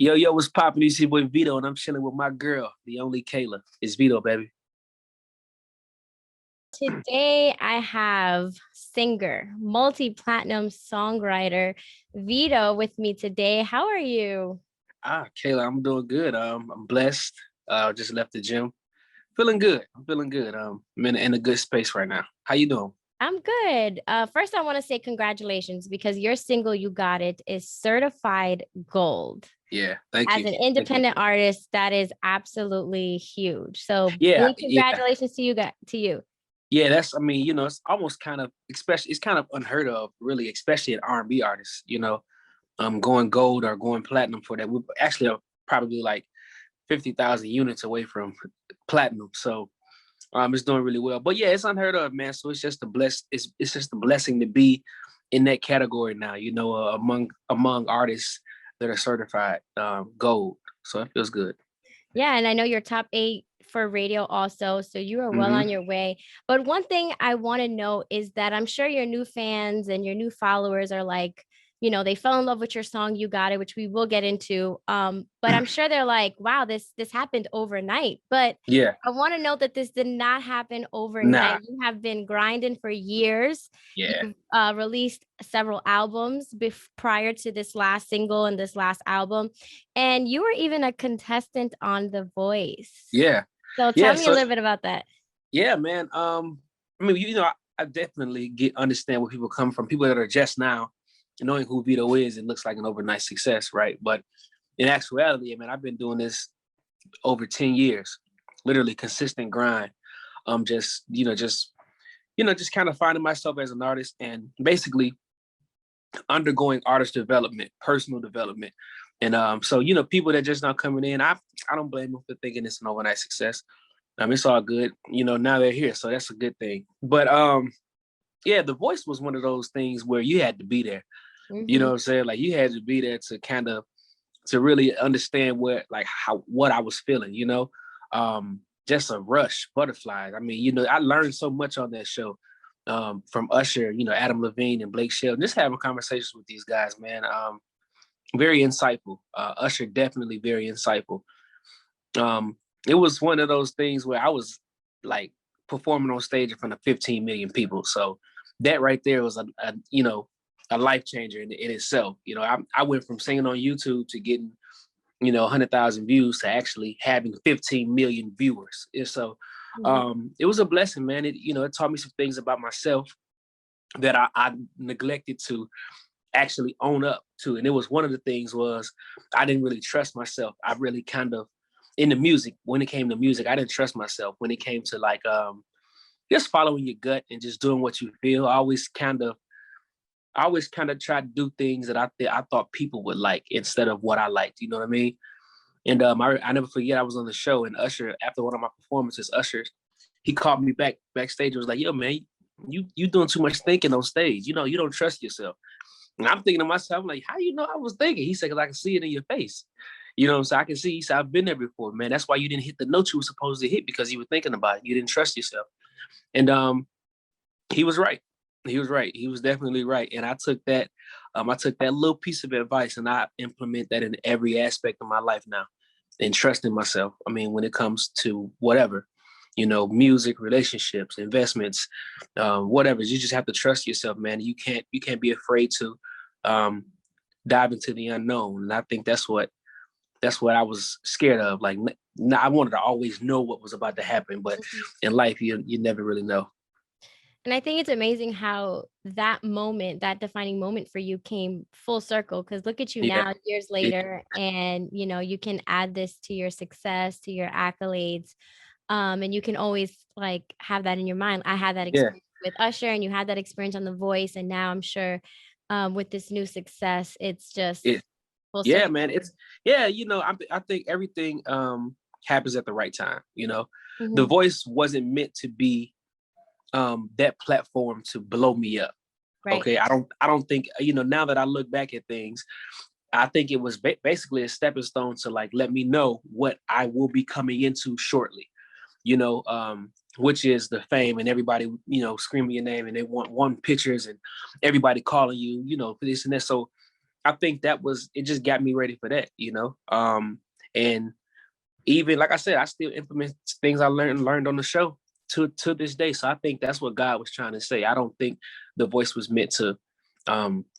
Yo, yo, what's poppin'? It's your boy Vedo, and I'm chilling with my girl, the only Kayla. It's Vedo, baby. Today I have singer, multi-platinum songwriter Vedo with me today. How are you? Kayla, I'm doing good. I'm blessed. Just left the gym. Feeling good. I'm feeling good. I'm in a good space right now. How you doing? I'm good. First, I want to say congratulations because your single "You Got It" is certified gold. Yeah, thank As you. an Thank you. independent artist, that is absolutely huge. So, Yeah, big yeah, congratulations to you. yeah. That's. I mean, it's almost kind of, especially, it's kind of unheard of, really, especially an R&B artist. Going gold or going platinum for that. We actually are probably like 50,000 units away from platinum. So it's doing really well. But yeah, it's unheard of, man. So it's just a blessing to be in that category now, among artists that are certified gold. So it feels good. Yeah, and I know you're top 8 for radio also, so you are well Hmm. on your way. But one thing I want to know is that I'm sure your new fans and your new followers are like, they fell in love with your song "You Got It," which we will get into. But I'm sure they're like, wow, this happened overnight. But Yeah. I want to note that this did not happen Nah. overnight. You have been grinding for years. Yeah. You've released several albums prior to this last single and this last album. And you were even a contestant on The Voice. Yeah. So tell Yeah. me a So little bit about that. yeah, man. I mean, I definitely understand where people come from. People that are just now knowing who Vito is, it looks like an overnight success, right? But in actuality, I mean, I've been doing this over 10 years, literally consistent grind. Just kind of finding myself as an artist and basically undergoing artist development, personal development. And so, people that just not coming in, I don't blame them for thinking it's an overnight success. It's all good. Now they're here, so that's a good thing. But yeah, The Voice was one of those things where you had to be there. You know Hmm. what I'm saying? Like you had to be there to really understand what I was feeling, just a rush, butterflies. I mean, I learned so much on that show, from Usher, Adam Levine and Blake Shelton, just having conversations with these guys, man. Very insightful. Usher definitely very insightful. It was one of those things where I was like performing on stage in front of 15 million people. So that right there was a life changer in itself. I went from singing on YouTube to getting 100,000 views to actually having 15 million viewers. And so it was a blessing, man. It taught me some things about myself that I neglected to actually own up to. And it was one of the things was I didn't really trust myself. I really kind of in the music, when it came to music, I didn't trust myself when it came to like just following your gut and just doing what you feel. I always kind of tried to do things that I thought people would like instead of what I liked. You know what I mean? And I never forget I was on the show and Usher, after one of my performances, Usher, he called me backstage and was like, "Yo, man, you doing too much thinking on stage. You don't trust yourself." And I'm thinking to myself, like, how you know I was thinking? He said, "Because I can see it in your face." So I can see. He said, "I've been there before, man. That's why you didn't hit the note you were supposed to hit because you were thinking about it. You didn't trust yourself." And he was right. He was right. He was definitely right. And I took that little piece of advice and I implement that in every aspect of my life now. And trusting myself. I mean, when it comes to whatever, music, relationships, investments, whatever. You just have to trust yourself, man. You can't be afraid to um, dive into the unknown. And I think that's what I was scared of. Like, I wanted to always know what was about to happen, but in life, you never really know. And I think it's amazing how that moment, that defining moment for you came full circle. Because look at you Yeah, now, years yeah, later, and you can add this to your success, to your accolades. And you can always like have that in your mind. I had that yeah, experience with Usher, and you had that experience on The Voice, and now I'm sure with this new success, it's just it, full yeah, circle. man. It's yeah. I think everything happens at the right time. The Hmm. Voice wasn't meant to be that platform to blow me up. Right. Okay, I don't think now that I look back at things, I think it was basically a stepping stone to like let me know what I will be coming into shortly. you know, which is the fame and everybody, screaming your name and they want one pictures and everybody calling you, for this and that. So I think it just got me ready for that, you know? And even like I said, I still implement things I learned on the show to this day. So I think that's what God was trying to say. I don't think the voice was meant to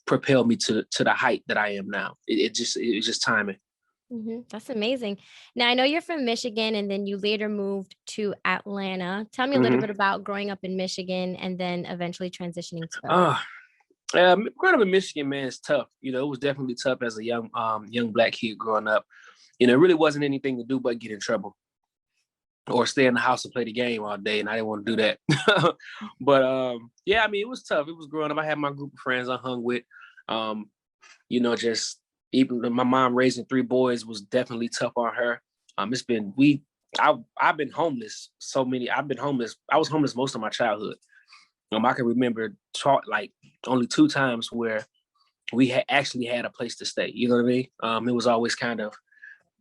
propel me to the height that I am now. It was just timing. That's amazing. Now, I know you're from Michigan and then you later moved to Atlanta. Tell me a little bit about growing up in Michigan and then eventually transitioning to Atlanta. Growing up in Michigan, man, is tough. You know, it was definitely tough as a young Black kid growing up. You know, it really wasn't anything to do but get in trouble or stay in the house and play the game all day, and I didn't want to do that. But yeah, I mean, it was tough. It was growing up. I had my group of friends I hung with. You know, just even my mom raising 3 boys was definitely tough on her. It's been I've been homeless so many. I've been homeless. I was homeless most of my childhood. I can remember like only 2 times where we actually had a place to stay. You know what I mean? It was always kind of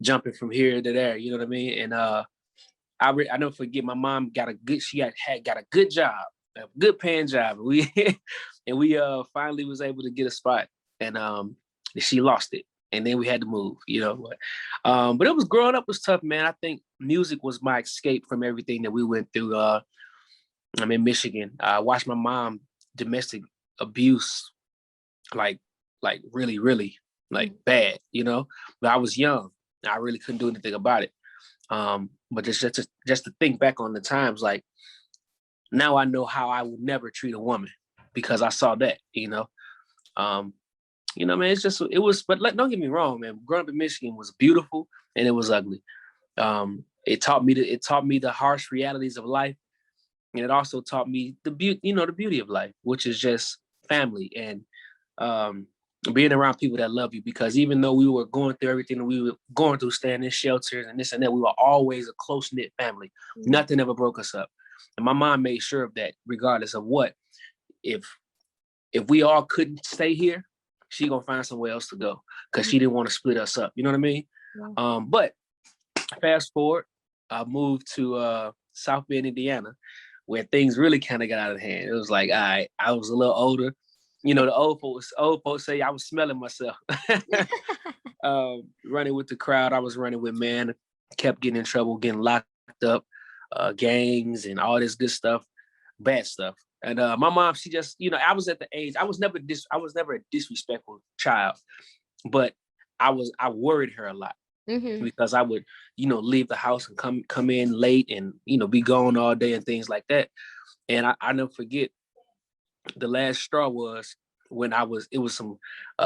jumping from here to there. You know what I mean? And I never forget. My mom got a good job, a good paying job. We finally was able to get a spot, and she lost it, and then we had to move. You know, but it was growing up was tough, man. I think music was my escape from everything that we went through. I'm in Michigan. I watched my mom domestic abuse, like really, really like bad, you know. But I was young. I really couldn't do anything about it. But just to think back on the times, like now I know how I would never treat a woman because I saw that, you know. Man, it was. But don't get me wrong, man. Growing up in Michigan was beautiful and it was ugly. It taught me the harsh realities of life. And it also taught me the beauty of life, which is just family and being around people that love you. Because even though we were going through everything that we were going through, staying in shelters and this and that, we were always a close-knit family. Nothing ever broke us up. And my mom made sure of that, regardless of what. If we all couldn't stay here, she gonna find somewhere else to go because she didn't want to split us up. You know what I mean? But fast forward, I moved to South Bend, Indiana, where things really kind of got out of hand. It was like, all right, I was a little older. You know, the old folks say I was smelling myself. Running with the crowd I was running with, man, kept getting in trouble, getting locked up, gangs and all this good stuff, bad stuff. And my mom, she just, I was at the age, I was never a disrespectful child, but I worried her a lot. Because I would, leave the house and come in late and, be gone all day and things like that. And I never forget the last straw was when it was some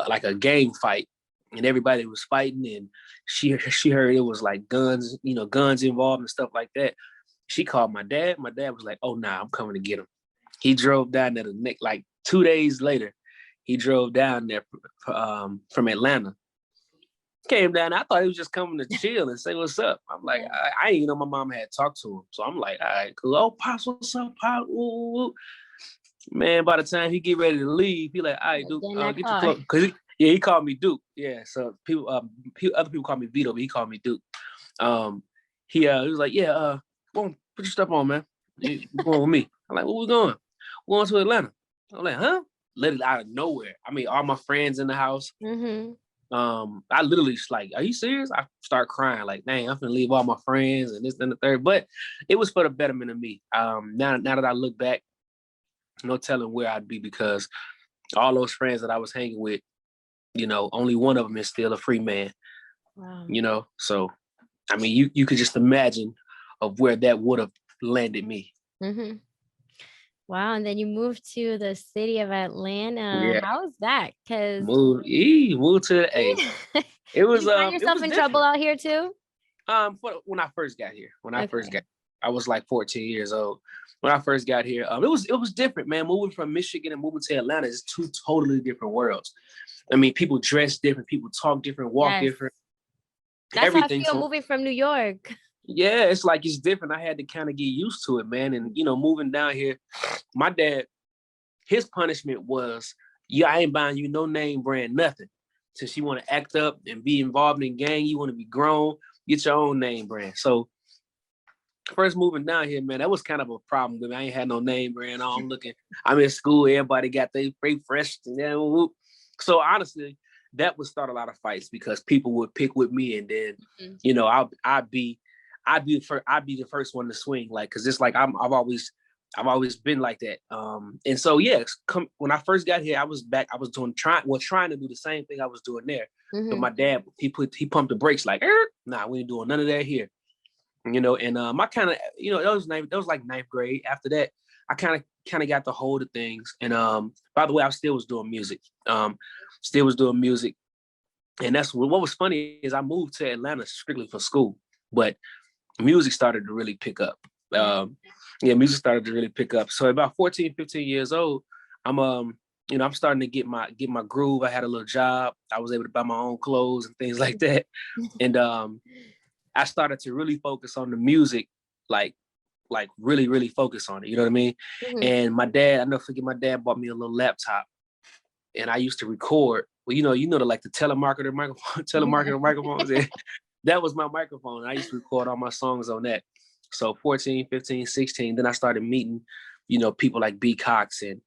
like a gang fight and everybody was fighting and she heard it was like guns involved and stuff like that. She called my dad. My dad was like, "Oh, nah, I'm coming to get him." He drove down there like 2 days later. He drove down there from Atlanta. Came down. I thought he was just coming to chill and say what's up. I'm like, I didn't even know my mom had talked to him. So I'm like, all right, cool. Oh, Pops, what's up, Pop? Ooh. Man, by the time he get ready to leave, he like, all right, Duke, get your clothes. Cause he called me Duke. Yeah, so other people call me Vedo, but he called me Duke. He was like, yeah, go on, put your stuff on, man. You going with me? I'm like, where we going? We're going to Atlanta. I'm like, huh? Literally out of nowhere. I mean, all my friends in the house. I literally just like, are you serious? I start crying like, dang, I'm gonna leave all my friends and this and the third. But it was for the betterment of me. Now that I look back, no telling where I'd be because all those friends that I was hanging with, only one of them is still a free man. Wow. So I mean, you could just imagine of where that would have landed me. Wow, and then you moved to the city of Atlanta. Yeah. How was that? Because moved to the A. It was. Did you find yourself in trouble out here too? When I first got here, I was like 14 years old. When I first got here, it was different, man. Moving from Michigan and moving to Atlanta is 2 totally different worlds. I mean, people dress different, people talk different, walk different. That's everything. How I feel moving from New York. Yeah, it's like it's different. I had to kind of get used to it, man. And moving down here, my dad, his punishment was, I ain't buying you no name brand nothing. Since you want to act up and be involved in gang, you want to be grown, get your own name brand. So first moving down here, man, that was kind of a problem with me. I ain't had no name brand on. I'm in school, everybody got their free fresh. So honestly, that would start a lot of fights because people would pick with me, and then Mhm. you know I'd be the first one to swing, like, because it's like I've always been like that. And so yeah, when I first got here, I was trying to do the same thing I was doing there. But Mhm. my dad, he pumped the brakes like, nah, we ain't doing none of that here. You know, and I kind of, you know, that was like ninth grade. After that, I kind of got the hold of things. And by the way, I still was doing music. Still was doing music. And that's what was funny is I moved to Atlanta strictly for school, but music started to really pick up. Yeah. Yeah, music started to really pick up. So about 14, 15 years old, I'm you know, I'm starting to get my groove. I had a little job. I was able to buy my own clothes and things like that. And I started to really focus on the music, like really, really focus on it. You know what I mean? Mhm. And my dad, I never forget, my dad bought me a little laptop, and I used to record. Well, you know, the telemarketer microphone, Yeah. telemarketer microphones. That was my microphone. And I used to record all my songs on that. So 14, 15, 16. Then I started meeting, you know, people like B. Cox and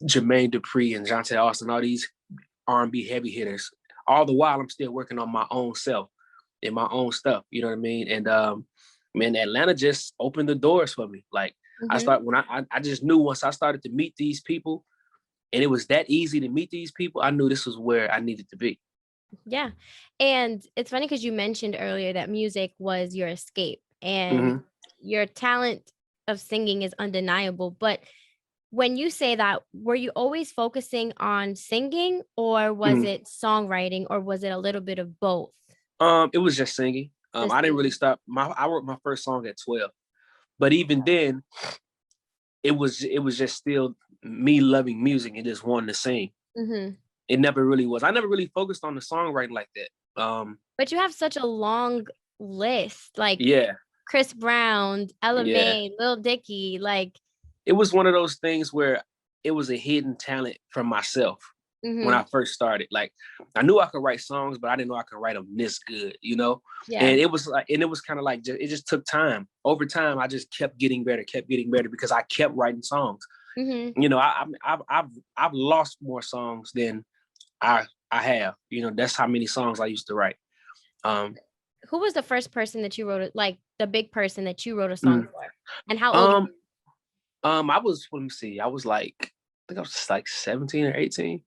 Jermaine Dupri and Jonte Austin, all these R&B heavy hitters. All the while, I'm still working on my own self and my own stuff. You know what I mean? And man, Atlanta just opened the doors for me. Like Mhm. I just knew once I started to meet these people, and it was that easy to meet these people, I knew this was where I needed to be. Yeah. And it's funny because you mentioned earlier that music was your escape and Mm-hmm. your talent of singing is undeniable. But when you say that, were you always focusing on singing or was Mm-hmm. it songwriting or was it a little bit of both? It was just singing. Just I didn't really singing. stop. I wrote my first song at 12, but even then, it was just still me loving music and just wanting to sing. Mhm. It never really was. I never really focused on the songwriting like that. But you have such a long list, like Yeah, Chris Brown, Ella yeah. Mai, Lil Dicky, like It was one of those things where it was a hidden talent from myself when I mhm. first started. Like I knew I could write songs, but I didn't know I could write them this good, you know? Yeah. And it was kind of like, it just took time. Over time, I just kept getting better because I kept writing songs. Mhm. You know, I've lost more songs than I have. You know, that's how many songs I used to write. Um, Who was the first person that you wrote it like, the big person that you wrote a song mm, for? And how old were um, you? I was, let me see, I was like, I think I was just like 17 or 18.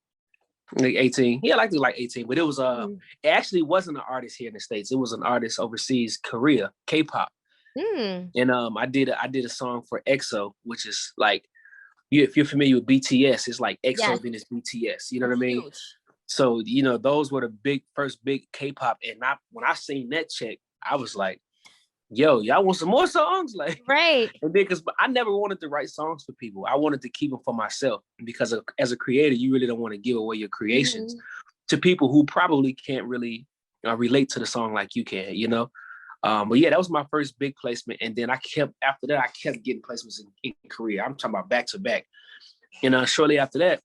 Like 18. Yeah, I like to like 18, but Mhm. it actually wasn't an artist here in the States. It was an artist overseas, Korea, K-pop. Mm. And I did a song for EXO, which is like, if you're familiar with BTS, it's like Yes, EXO, then it's BTS. You know what I it's mean? huge. So, you know, those were the first big K-pop. And when I seen that check, I was like, yo, y'all want some more songs? Like, Right. and then because I never wanted to write songs for people. I wanted to keep them for myself because as a creator, you really don't want to give away your creations Mhm. to people who probably can't really relate to the song like you can, you know? But yeah, that was my first big placement. And then after that, I kept getting placements in Korea. I'm talking about back to back. And shortly after that,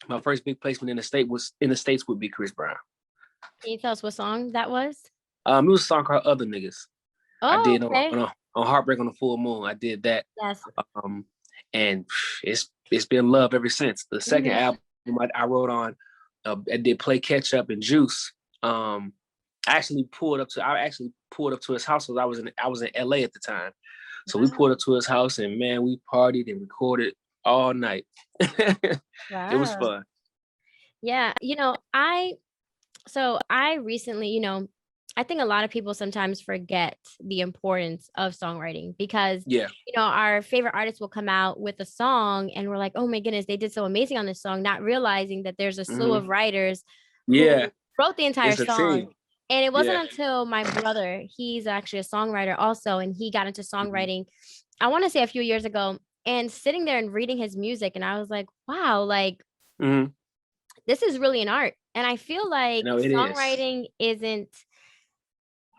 my first big placement in the States would be Chris Brown. Can you tell us what song that was? It was a song called Other Niggas. I Oh, did okay. on Heartbreak on the Full Moon. I did that. Yes. Um, and it's been love ever since. The second Mhm. album I wrote on, I did Play Catch Up and Juice. I actually pulled up to his house because I was in LA at the time. So we pulled Wow. up to his house and man, we partied and recorded all night. It was Wow. fun. Yeah, I recently, I think a lot of people sometimes forget the importance of songwriting because, Yeah. our favorite artists will come out with a song and we're like, "Oh my goodness, they did so amazing on this song," not realizing that there's a slew of Hmm. writers Yeah. who wrote the entire It's a song. team. And it wasn't Yeah. until my brother, he's actually a songwriter also, and he got into Hmm. songwriting, I want to say a few years ago, and sitting there and reading his music, and I was like, wow, like Hmm. this is really an art. And I feel like No, it is. songwriting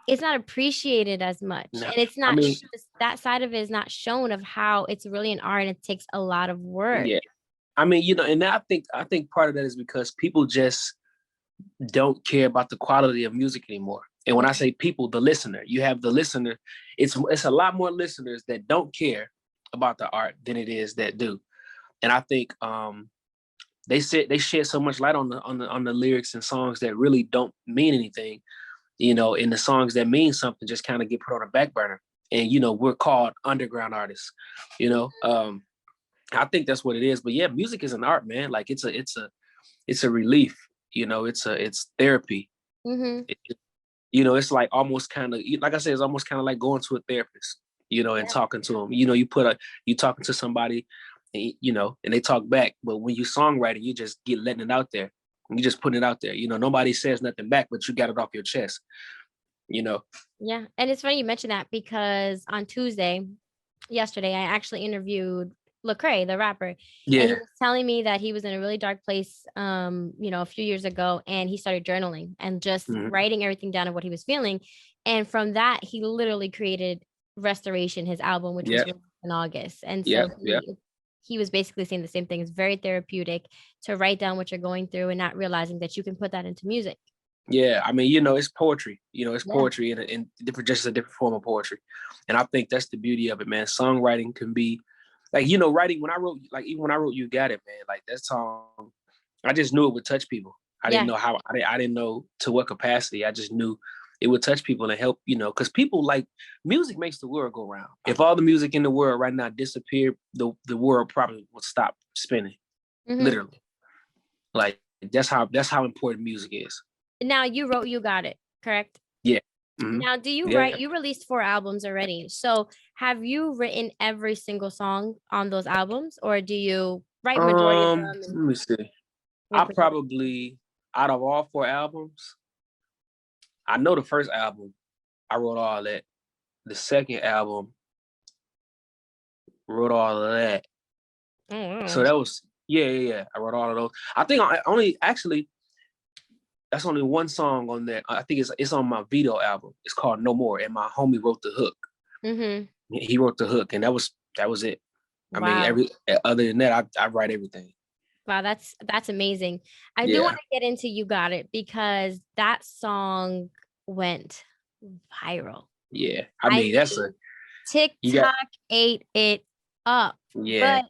it's not appreciated as much. No, And it's I not mean, that side of it is not shown of how it's really an art and it takes a lot of work. yeah. I mean, you know, and I think part of that is because people just don't care about the quality of music anymore. And when I say people, the listener, you have the listener. It's a lot more listeners that don't care about the art than it is that do. And I think they shed so much light on the lyrics and songs that really don't mean anything, and the songs that mean something just kind of get put on a back burner. And we're called underground artists, I think that's what it is. But yeah, music is an art, man. Like it's a relief, it's therapy. Mm-hmm. It's like almost kind of, like I said, it's almost kind of like going to a therapist, and talking to them. You talking to somebody, and, and they talk back. But when you songwriting, you just letting it out there. You just putting it out there. Nobody says nothing back, but you got it off your chest. Yeah, and it's funny you mentioned that because on yesterday, I actually interviewed Lecrae, the rapper, and he was telling me that he was in a really dark place, a few years ago, and he started journaling and just writing everything down of what he was feeling, and from that, he literally created Restoration, his album, which was released in August, and so he was basically saying the same thing. It's very therapeutic to write down what you're going through and not realizing that you can put that into music. Yeah, I mean, it's poetry. It's poetry in different, just a different form of poetry, and I think that's the beauty of it, man. Songwriting can be, like, writing. When I wrote, like, even when I wrote "You Got It," man, like that song, I just knew it would touch people. I didn't know how. I didn't know to what capacity. I just knew it would touch people and help. Because people, like, music makes the world go round. If all the music in the world right now disappeared, the world probably would stop spinning. Literally, like that's how important music is. Now you wrote "You Got It," correct? Yeah. Now, do you write? You released 4 albums already. So, have you written every single song on those albums, or do you write majority of them? Let me see. I probably, out of all 4 albums, I know the first album, I wrote all that. The second album, wrote all of that. Oh, wow. So that was I wrote all of those. I think I only actually. That's only one song on that. I think it's on my Vedo album. It's called No More, and my homie wrote the hook. He wrote the hook, and that was it. I mean, other than that, I write everything. Wow, that's amazing. I do want to get into "You Got It" because that song went viral. Yeah, I mean that's a TikTok ate it up. Yeah.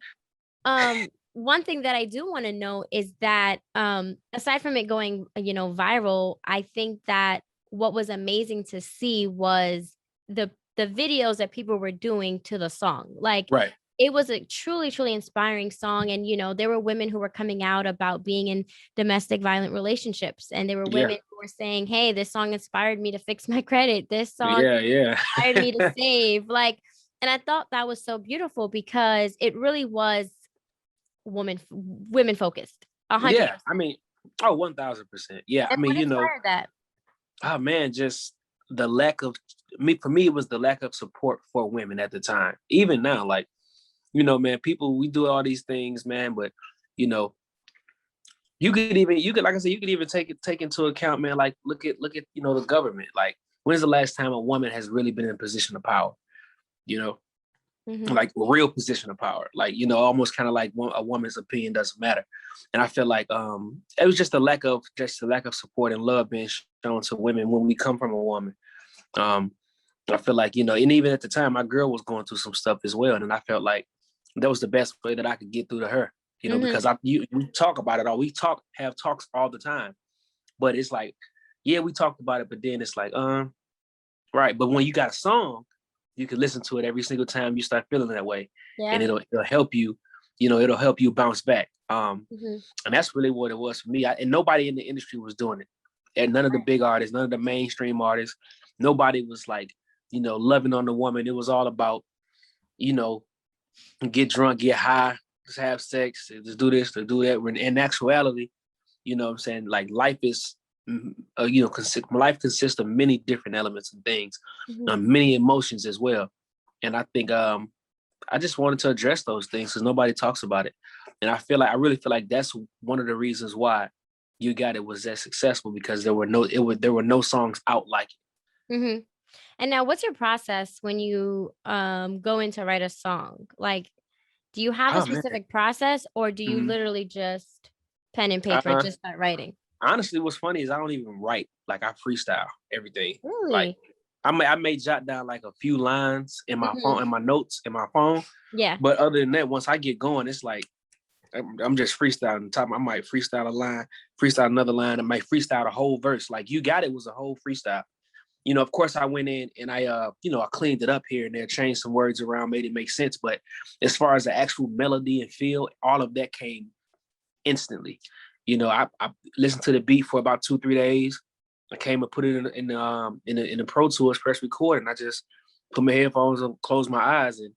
But one thing that I do want to know is that aside from it going, viral, I think that what was amazing to see was the videos that people were doing to the song. Like, it was a truly, truly inspiring song. And, there were women who were coming out about being in domestic violent relationships. And there were women who were saying, hey, this song inspired me to fix my credit. This song inspired me to save. Like, and I thought that was so beautiful because it really was women focused. 100%. Yeah, I mean, 1000%. Yeah, and I mean, that. Oh man, just the lack of for me, it was the lack of support for women at the time. Even now, like, man, people, we do all these things, man, but you could, like I said, you could even take into account, man, like look at the government. Like, when's the last time a woman has really been in a position of power? Like real position of power, like, almost kind of like a woman's opinion doesn't matter. And I feel like it was just a lack of support and love being shown to women when we come from a woman. I feel like, and even at the time, my girl was going through some stuff as well, and I felt like that was the best way that I could get through to her, because we talk about it all. We have talks all the time, but it's like, yeah, we talked about it, but then it's like, right. But when you got a song, you can listen to it every single time you start feeling that way, and it'll help you. It'll help you bounce back. And that's really what it was for me. And nobody in the industry was doing it, and none of the big artists, none of the mainstream artists, nobody was like, loving on the woman. It was all about, get drunk, get high, just have sex, just do this, to do that. When in actuality, what I'm saying, like, life is, life consists of many different elements and things, many emotions as well. And I think I just wanted to address those things because nobody talks about it. And I really feel like that's one of the reasons why You Got It was that successful, because there were no songs out like it. And now, what's your process when you go in to write a song? Like, do you have a specific process, or do you literally just pen and paper, just start writing? Honestly, what's funny is I don't even write. Like, I freestyle everything. Really? Like, I may jot down like a few lines in my phone, in my notes in my phone. Yeah. But other than that, once I get going, it's like I'm just freestyling. I might freestyle a line, freestyle another line, and might freestyle a whole verse. Like You Got It was a whole freestyle. Of course I went in and I cleaned it up here and there, changed some words around, made it make sense. But as far as the actual melody and feel, all of that came instantly. I listened to the beat for about 2-3 days. I came and put it in the Pro Tools press record, and I just put my headphones on, closed my eyes, and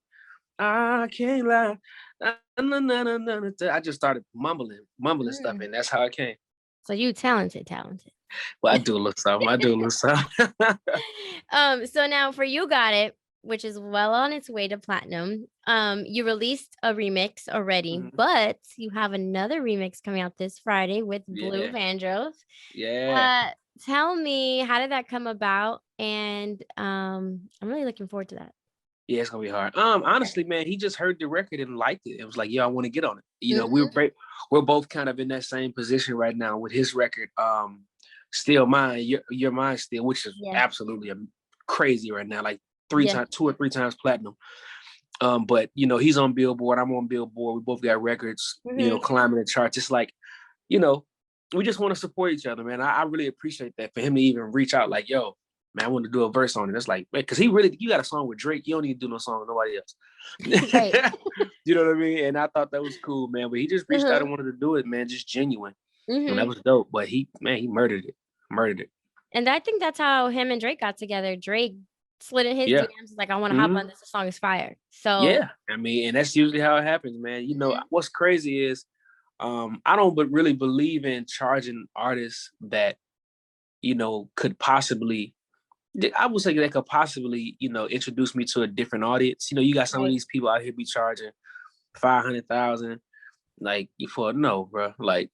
I can't lie. I just started mumbling stuff, and that's how it came. So you talented. Well, I do a little something. So now for You Got It, which is well on its way to platinum, you released a remix already, but you have another remix coming out this Friday with Bleu Vandross. Yeah. Tell me, how did that come about? And I'm really looking forward to that. Yeah, it's gonna be hard. Honestly, man, he just heard the record and liked it. It was like, yeah, I want to get on it. We're both kind of in that same position right now with his record. Still Mine, You're Mine Still, which is absolutely crazy right now, like 2 or 3 times platinum. But he's on Billboard, I'm on Billboard. We both got records, climbing the charts. It's like, we just want to support each other, man. I really appreciate that, for him to even reach out like, yo, man, I want to do a verse on it. It's like, man, because you got a song with Drake. You don't need to do no song with nobody else. Right. You know what I mean? And I thought that was cool, man. But he just reached out and wanted to do it, man. Just genuine. And that was dope. But he murdered it. And I think that's how him and Drake got together. Drake slid in his DMs, like, I want to hop on this. The song is fire. So yeah, I mean, and that's usually how it happens, man. What's crazy is, I don't really believe in charging artists that, could possibly. I would say that could possibly, introduce me to a different audience. You got some of these people out here be charging $500,000, like, no, bro. Like,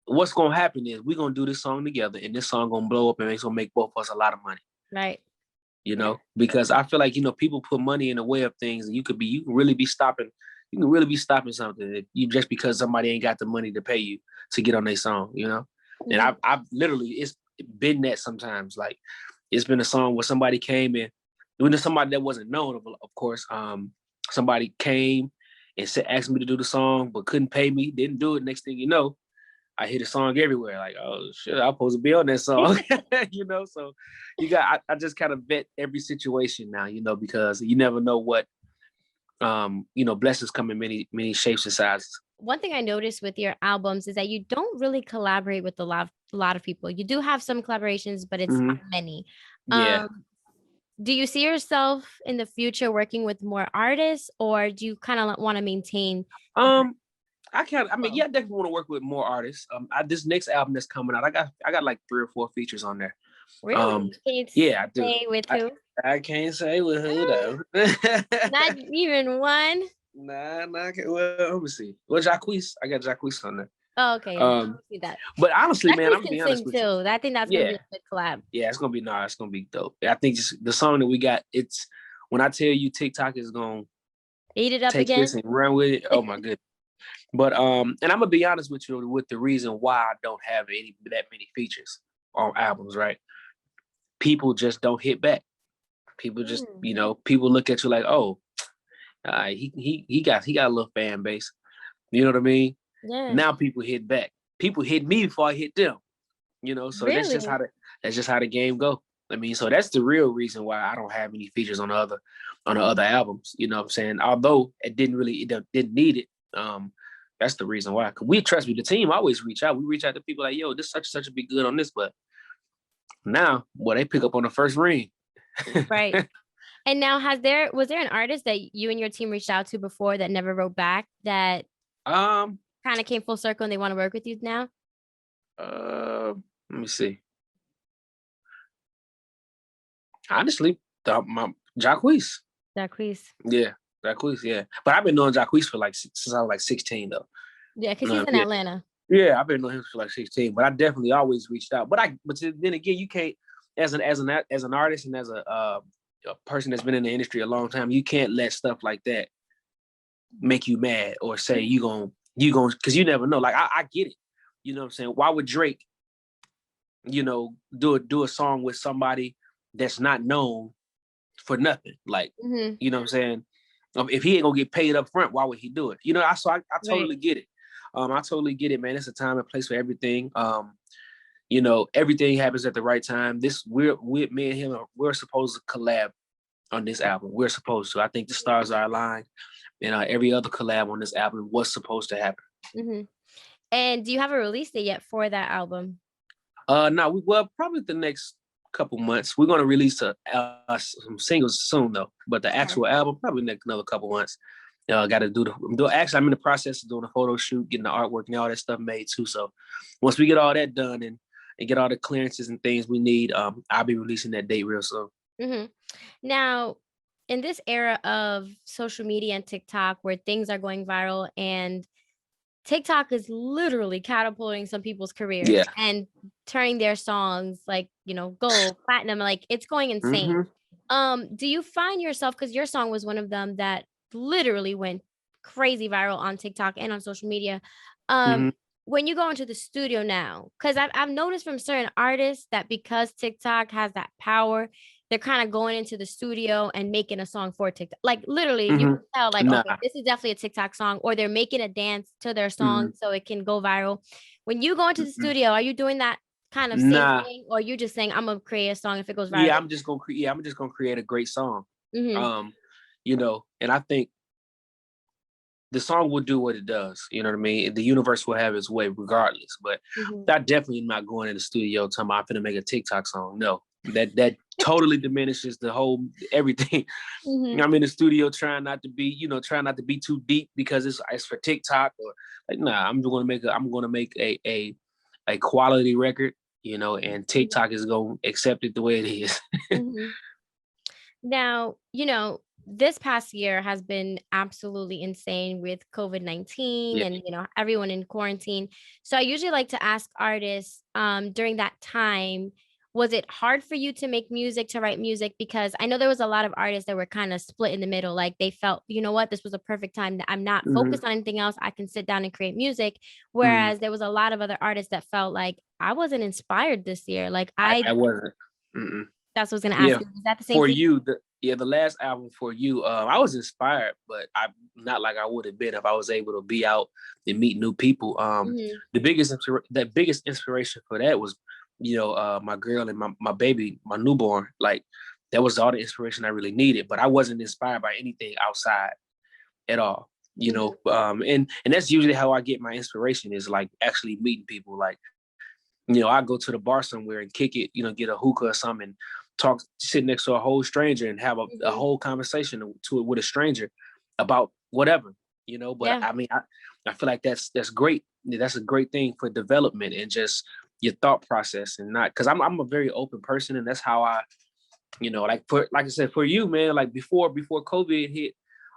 what's gonna happen is we're gonna do this song together, and this song gonna blow up, and it's gonna make both of us a lot of money. Right. Because I feel like people put money in the way of things, and you can really be stopping something if you just because somebody ain't got the money to pay you to get on their song. And I've literally, it's been that sometimes, like. It's been a song where somebody came in, when somebody that wasn't known, of course. Somebody came and asked me to do the song, but couldn't pay me, didn't do it. Next thing you know, I hear the song everywhere. Like, oh shit, I'm supposed to be on that song. So I just kind of vet every situation now, because you never know what, blessings come in many shapes and sizes. One thing I noticed with your albums is that you don't really collaborate with a lot of people. You do have some collaborations, but it's not many. Yeah. Do you see yourself in the future working with more artists, or do you kind of want to maintain? I definitely want to work with more artists. This next album that's coming out, I got like 3 or 4 features on there. Really? Can you I do. say with who? I can't say with who though. Not even one. Nah. Well, let me see. Well, Jacquees. I got Jacquees on there. Oh, okay. See that. But honestly, Jacquees man, I'm gonna be honest with you. I think that's gonna be a good collab. Yeah, it's gonna be dope. I think just the song that we got. It's when I tell you TikTok is gonna eat it up take again this and run with it. Oh my goodness. But and I'm gonna be honest with you with the reason why I don't have that many features on albums. Right? People just don't hit back. People just people look at you like, oh. He got a little fan base. You know what I mean? Yeah. Now people hit back. People hit me before I hit them. So really? that's just how the game go. I mean, so that's the real reason why I don't have any features on the other albums. You know what I'm saying? Although it didn't need it. That's the reason why. Cause trust me, the team always reach out. We reach out to people like, yo, this such a be good on this, but now, they pick up on the first ring. Right. And now, was there an artist that you and your team reached out to before that never wrote back, that kind of came full circle and they want to work with you now? Let me see. Honestly, Jacquees. Jacquees. Yeah, Jacquees. Yeah, but I've been knowing Jacquees for since I was like 16 though. Yeah, because he's in Atlanta. Yeah, I've been knowing him for like 16, but I definitely always reached out. But then again, you can't as an artist and as a person that's been in the industry a long time, you can't let stuff like that make you mad or say you gon' because you never know. Like I get it. You know what I'm saying? Why would Drake, do a song with somebody that's not known for nothing? Like, you know what I'm saying? If he ain't gonna get paid up front, why would he do it? I totally get it. I totally get it, man. It's a time and place for everything. You know, everything happens at the right time. We me and him, we're supposed to collab on this album. We're supposed to. I think the stars are aligned, and every other collab on this album was supposed to happen. Mm-hmm. And do you have a release date yet for that album? No, well, probably the next couple months. We're gonna release some singles soon though, but the actual album probably next another couple months. Got to actually, I'm in the process of doing a photo shoot, getting the artwork and all that stuff made too. So once we get all that done and get all the clearances and things we need, I'll be releasing that date real soon. Mm-hmm. Now, in this era of social media and TikTok, where things are going viral, and TikTok is literally catapulting some people's careers Yeah. and turning their songs like, gold, platinum, like it's going insane. Do you find yourself, because your song was one of them that literally went crazy viral on TikTok and on social media, when you go into the studio now, because I've noticed from certain artists that because TikTok has that power, they're kind of going into the studio and making a song for TikTok. Like literally, you can tell, like, okay, this is definitely a TikTok song, or they're making a dance to their song so it can go viral. When you go into the studio, are you doing that kind of same thing, or you just saying, I'm gonna create a song if it goes viral? Yeah, I'm just gonna create a great song. You know, and I think the song will do what it does. You know what I mean? The universe will have its way regardless. But I definitely am not going in the studio talking about I'm gonna make a TikTok song. No, that totally diminishes the whole everything. I'm in the studio trying not to be too deep because it's for TikTok, or like, nah, I'm gonna make a quality record, you know, and TikTok is gonna accept it the way it is. Now, this past year has been absolutely insane with COVID-19 and, everyone in quarantine. So I usually like to ask artists, during that time, was it hard for you to make music, to write music? Because I know there was a lot of artists that were kind of split in the middle. Like they felt, you know what, this was a perfect time that I'm not focused on anything else. I can sit down and create music. Whereas there was a lot of other artists that felt like I wasn't inspired this year. Like I wasn't. That's what I was going to ask you. Was that the same for thing? you? The last album For You, I was inspired, but I'm not like I would have been if I was able to be out and meet new people. The biggest inspiration for that was, my girl and my baby, my newborn. Like that was all the inspiration I really needed. But I wasn't inspired by anything outside at all. And that's usually how I get my inspiration, is like actually meeting people. Like, I go to the bar somewhere and kick it, get a hookah or something, and talk, sit next to a whole stranger and have a whole conversation with a stranger about whatever, But I mean, I feel like that's great. That's a great thing for development and just your thought process, and not because I'm a very open person, and that's how I, like I said, for you, man, like before COVID hit,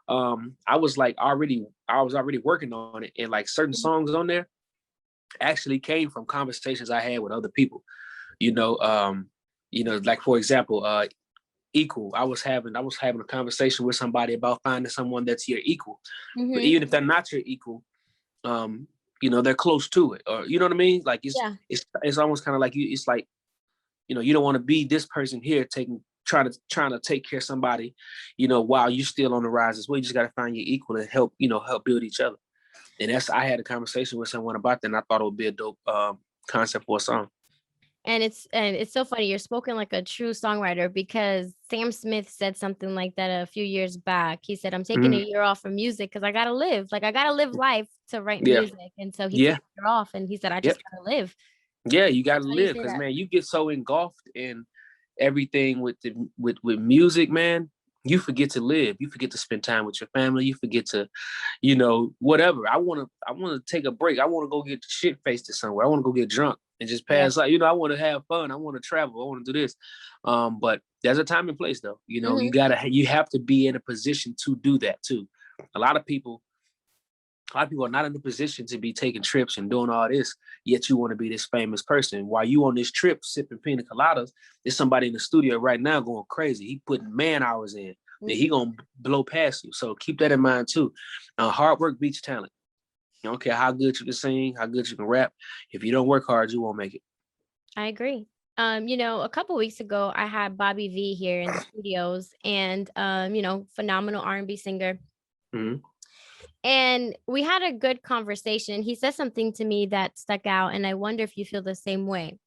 I was already working on it, and like certain songs on there actually came from conversations I had with other people. Like for example, equal. I was having a conversation with somebody about finding someone that's your equal. But even if they're not your equal, they're close to it. Or you know what I mean? Like it's almost kind of like it's like, you don't want to be this person here trying to take care of somebody, while you're still on the rise as well. You just gotta find your equal and help build each other. And I had a conversation with someone about that, and I thought it would be a dope concept for a song. And it's so funny. You're spoken like a true songwriter, because Sam Smith said something like that a few years back. He said, I'm taking a year off from music because I gotta live. Like I gotta live life to write music. And so he took a year off, and he said, I just gotta live. Yeah, you gotta live, because man, you get so engulfed in everything with music, man. You forget to live. You forget to spend time with your family. You forget to, whatever. I want to take a break. I want to go get shit faced somewhere. I want to go get drunk and just pass out. I want to have fun. I want to travel. I want to do this. But there's a time and place, though. You have to be in a position to do that too. A lot of people are not in the position to be taking trips and doing all this, yet you want to be this famous person. While you on this trip sipping pina coladas, there's somebody in the studio right now going crazy. He putting man hours in. That he gonna blow past you. So keep that in mind too. Hard work beats talent. You don't care how good you can sing, how good you can rap. If you don't work hard, you won't make it. I agree. A couple weeks ago, I had Bobby V here in the studios, and phenomenal R&B singer. And we had a good conversation. He said something to me that stuck out, and I wonder if you feel the same way.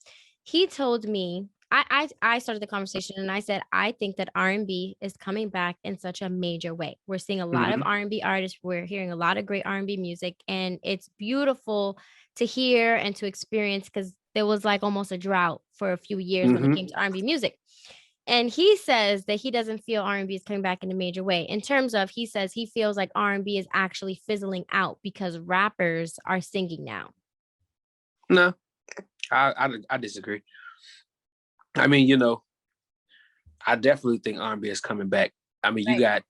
He told me, I started the conversation and I said, I think that R&B is coming back in such a major way. We're seeing a lot of Hmm. R&B artists. We're hearing a lot of great R&B music, and it's beautiful to hear and to experience because there was like almost a drought for a few years when it Hmm. came to R&B music. And he says that he doesn't feel R&B is coming back in a major way. In terms of, he says he feels like R&B is actually fizzling out because rappers are singing now. No, I disagree. I mean, I definitely think R&B is coming back. I mean, Right.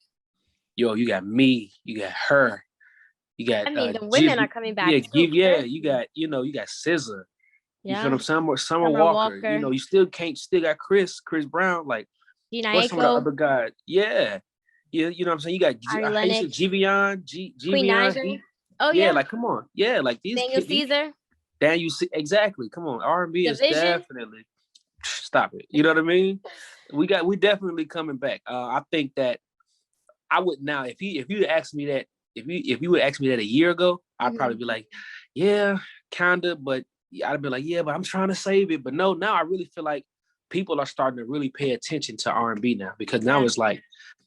you got me, you got her, you got I mean, the women are Jib, coming yeah, back too. give, yeah, Curfew. you got SZA. You feel Yeah. them? Summer Summer Walker. Walker. You still got Chris Brown. Like, what's some of the Echo. other guys? Yeah, yeah. You know what I'm saying? You got Ari how you say Lennox. Giveon, Queen Giveon. Naja. Oh Yeah, yeah. like come on, yeah, like these Daniel kids. Caesar. Dan, you see exactly. Come on, R&B is Division. definitely stop it. You know what I mean? We definitely coming back. I think that I would now if you asked me that if you would ask me that a year ago, I'd probably Mhm. be like, yeah, kinda, but I'd be like, yeah, but I'm trying to save it. But no, now I really feel like people are starting to really pay attention to R&B now because now Yeah. it's like,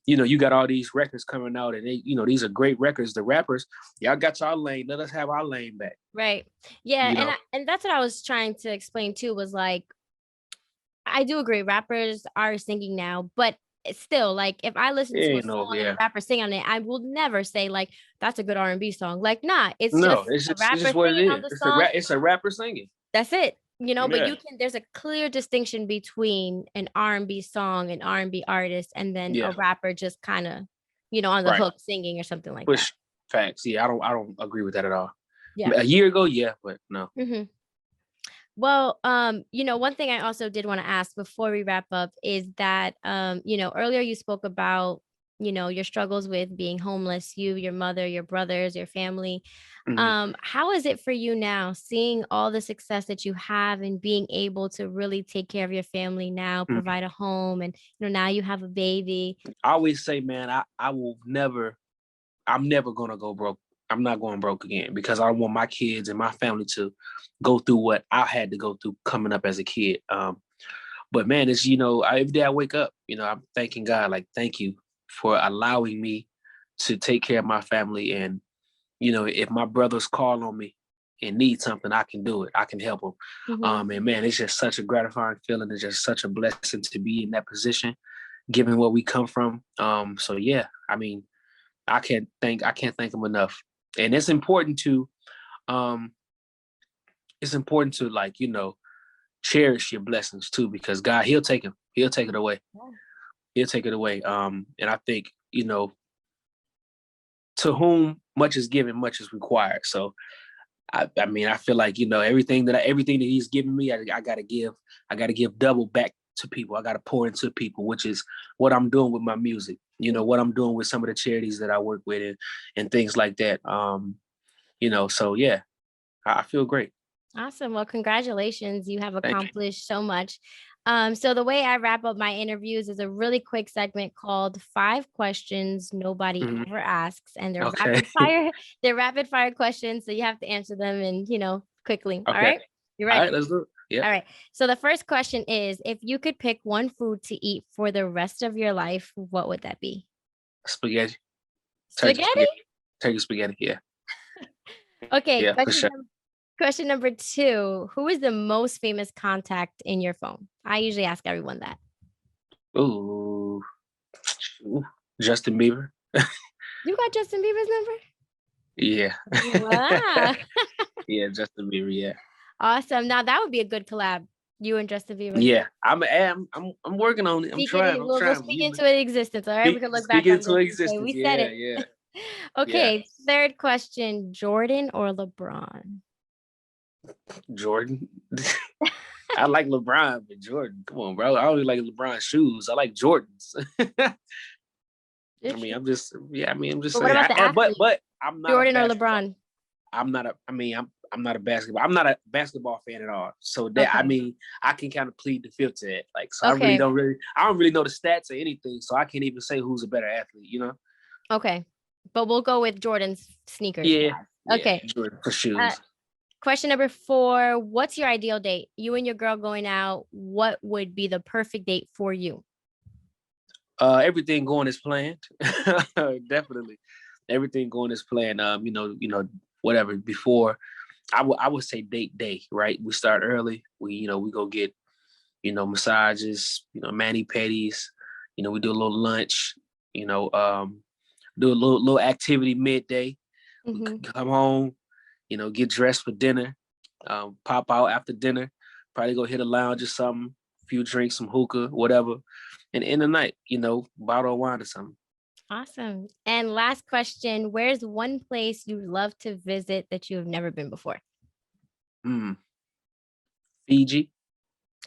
you got all these records coming out and these are great records. The rappers, y'all got y'all lane. Let us have our lane back. Right. Yeah, You and know? and that's what I was trying to explain too, was like I do agree rappers are singing now, but it's still like if I listen to a Yeah, no, song and a yeah. rapper sing on it, I will never say like that's a good R&B song. Like, nah, it's No, just a it's rapper just what it singing on is. the song. It's a rapper singing. That's it. But Yeah. you can there's a clear distinction between an R&B song, an R&B artist, and then a Yeah. rapper just kind of, on the Right. hook singing or something like that. Push facts. Yeah, I don't agree with that at all. Yeah. A year ago, yeah, but no. Hmm. Well, one thing I also did want to ask before we wrap up is that, earlier you spoke about, your struggles with being homeless, you, your mother, your brothers, your family. Mhm. How is it for you now, seeing all the success that you have and being able to really take care of your family now, Mhm. provide a home, and now you have a baby? I always say, man, I will never. I'm never gonna go broke. I'm not going broke again because I want my kids and my family to go through what I had to go through coming up as a kid. But man, it's every day I wake up, I'm thanking God, like thank you for allowing me to take care of my family. And if my brothers call on me and need something, I can do it. I can help them. Hmm. And man, it's just such a gratifying feeling. It's just such a blessing to be in that position, given where we come from. So yeah, I mean, I can't thank them enough. And um, it's important to like, cherish your blessings too, because God, He'll take it away. He'll take it away. And I think, to whom much is given, much is required. So I mean, I feel like everything that He's given me, I gotta give. I gotta give double back to people. I gotta pour into people, which is what I'm doing with my music. What I'm doing with some of the charities that I work with and things like that. So yeah, I feel great. Awesome. Well, congratulations. You have Thank you. accomplished so much. So the way I wrap up my interviews is a really quick segment called Five Questions Nobody Mhm. Ever Asks. And they're Okay. rapid fire, they're rapid fire questions. So you have to answer them and, quickly. All Okay. right. You All right, ready? let's do it. Yeah. All right. So the first question is, if you could pick one food to eat for the rest of your life, what would that be? Spaghetti. Turkey Spaghetti? spaghetti. Turkey spaghetti. Yeah. Okay. Yeah, for sure. Question number two, who is the most famous contact in your phone? I usually ask everyone that. Ooh. Ooh. Justin Bieber. You got Justin Bieber's number? Yeah. Wow. Yeah, Justin Bieber, yeah. Awesome. Now that would be a good collab. You and Justin Bieber. Yeah. I'm working on it. I'm Speak it, trying. I'm we'll trying. speak into existence. All right. We can look back Speaking on into this and say existence. we said Yeah, it. yeah, yeah. Okay. Third question, Jordan or LeBron? Jordan. I like LeBron, but Jordan. Come on, bro. I only like LeBron's shoes. I like Jordans. It's true. I'm just But what saying. about the athlete? But I'm not a Jordan or basketball. LeBron? I'm not a basketball. I'm not a basketball fan at all. So that Okay. I can kind of plead the fifth to that. Like, so Okay. I don't really know the stats or anything. So I can't even say who's a better athlete. Okay. But we'll go with Jordan's sneakers. Yeah, yeah, Okay. for Uh, shoes. question number 4. What's your ideal date? You and your girl going out. What would be the perfect date for you? Everything going as planned. Definitely, everything going as planned. Whatever before. I would say date day, right? We start early. We go get massages, mani pedis. We do a little lunch. You know, do a little activity midday. We Mm-hmm. come home. Get dressed for dinner. Pop out after dinner. Probably go hit a lounge or something. A few drinks, some hookah, whatever. And in the night, bottle of wine or something. Awesome. And last question, where's one place you'd love to visit that you have never been before? Mm, Fiji.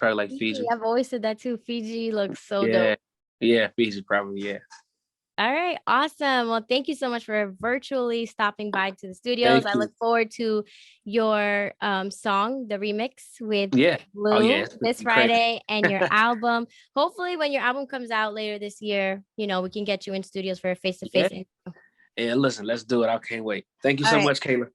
Probably like Fiji. Fiji. I've always said that too. Fiji looks so dope. Yeah. Yeah, Fiji probably, yeah. All right, awesome. Well, thank you so much for virtually stopping by to the studios. Thank I you. look forward to your song, the remix with Yeah. Oh yeah, Blue it's gonna this be crazy. Friday, and your album. Hopefully, when your album comes out later this year, we can get you in studios for a face-to-face Yeah. interview. Yeah, listen, let's do it. I can't wait. Thank you All so right. much, Kayla.